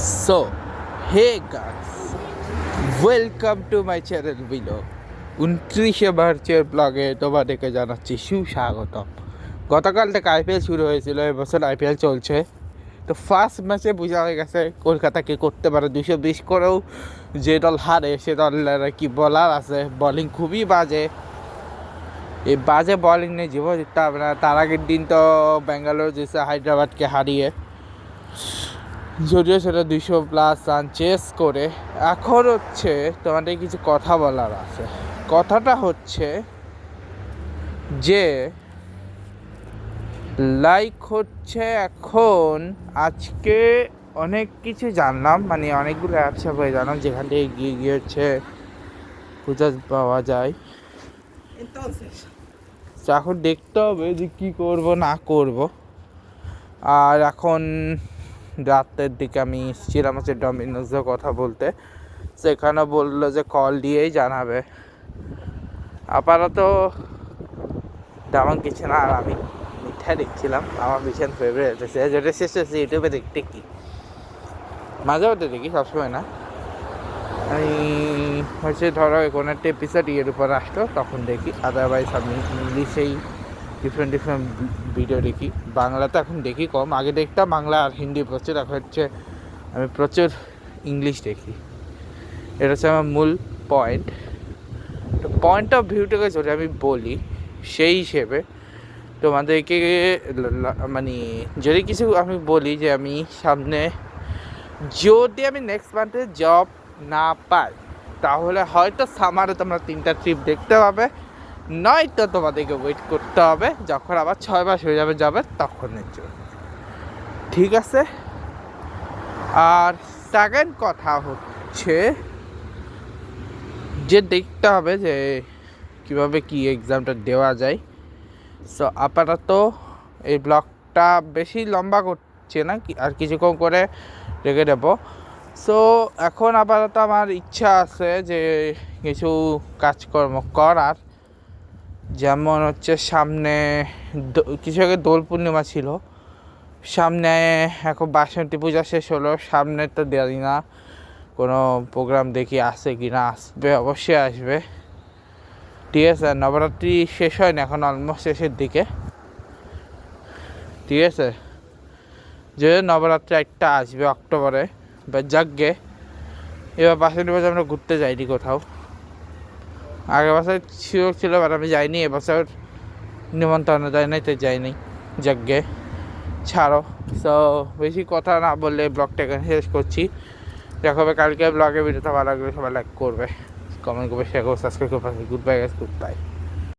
So, hey guys, welcome to my channel below. 29শে মার্চের ব্লগে তোমাদেরকে জানাচ্ছি সুস্বাগতম। গতকাল থেকে আইপিএল শুরু হয়েছিল, এবছর আইপিএল চলছে। তো ফার্স্ট ম্যাচে বোঝা হয়ে গেছে কলকাতা কি করতে পারে। 220 করেও যে দল হারে সে দলের কি বলার আছে, বলিং খুবই বাজে। এই বাজে বলিং নিয়ে জীবন দিতে হবে না। তার আগের দিন তো ব্যাঙ্গালোর যেসে হায়দ্রাবাদকে হারিয়ে, যদিও সেটা 200+ রান চেস করে। এখন হচ্ছে তোমাদের কিছু কথা বলার আছে। কথাটা হচ্ছে যে লাইক হচ্ছে এখন আজকে অনেক কিছু জানলাম, মানে অনেকগুলো অ্যাপস হয়ে জানলাম যেখান থেকে গিয়ে গিয়ে হচ্ছে খুঁজে পাওয়া যায়। তো এখন দেখতে হবে যে কী করব না করব। আর এখন রাতের দিকে আমি এসেছিলাম হচ্ছে ডমিনোজের কথা বলতে, সেখানে বললো যে কল দিয়েই জানাবে। আপাতত তেমন কিছু না, আর আমি মিথ্যা দেখছিলাম। আমার ভীষণ ফেভারিট আছে, যেটা শেষ হচ্ছে ইউটিউবে দেখতে, কি মাঝে মধ্যে দেখি, সবসময় না। আমি হচ্ছে ধরো কোনো একটা এপিসোড ইয়ের উপর আসতো তখন দেখি, আদারওয়াইজ আমি ইংলিশেই ডিফারেন্ট ভিডিও দেখি। বাংলাতে এখন দেখি কম, আগে দেখতাম বাংলা আর হিন্দি প্রচুর, এখন হচ্ছে আমি প্রচুর ইংলিশ দেখি। এটা হচ্ছে আমার মূল পয়েন্ট। তো পয়েন্ট অফ ভিউটাকে যদি আমি বলি, সেই হিসেবে তোমাদেরকে মানে যদি কিছু আমি বলি যে আমি সামনে যদি আমি নেক্সট মান্থে জব না পাই, তাহলে হয়তো সামারে তোমরা 3টা ট্রিপ দেখতে পাবে, নয়তো তোমাদেরকে ওয়েট করতে হবে যখন আবার 6 মাস হয়ে যাবে জবের, তখনের জন্য। ঠিক আছে? আর সেকেন্ড কথা হচ্ছে যে দেখতে হবে যে কীভাবে কি এক্সামটা দেওয়া যায়। সো আপাতত এই ব্লগটা বেশি লম্বা করছে না, আর কিছুক্ষণ করে রেখে দেবো। সো এখন আপাতত আমার ইচ্ছা আছে যে কিছু কাজকর্ম করার, যেমন হচ্ছে সামনে কিছু আগে দোল পূর্ণিমা ছিল, সামনে এখন বাসন্তী পূজা শেষ হলো, সামনে তো দেরি না, কোনো প্রোগ্রাম দেখি আসে কি না, আসবে, অবশ্যই আসবে। ঠিক আছে? নবরাত্রি শেষ হয় না, এখন অলমোস্ট শেষের দিকে। ঠিক আছে? যে নবরাত্রি একটা আসবে অক্টোবরে বা যজ্ঞে। এবার বাসন্তী পূজা আমরা ঘুরতে যাইনি কোথাও, আগের বছর ছিল বাট আমি যাইনি, এবছর নিমন্ত্রণ যায় নাই, তো যাইনি যজ্ঞে। ছাড়ো, সো বেশি কথা না বললে ব্লগটা এখানে শেষ করছি। দেখা হবে কালকে ব্লগে। ভিডিওটা ভালো লাগলে সবাই লাইক করবে, কমেন্ট করবে, শেয়ার করবে, সাবস্ক্রাইব করবে। Good bye guys, good bye.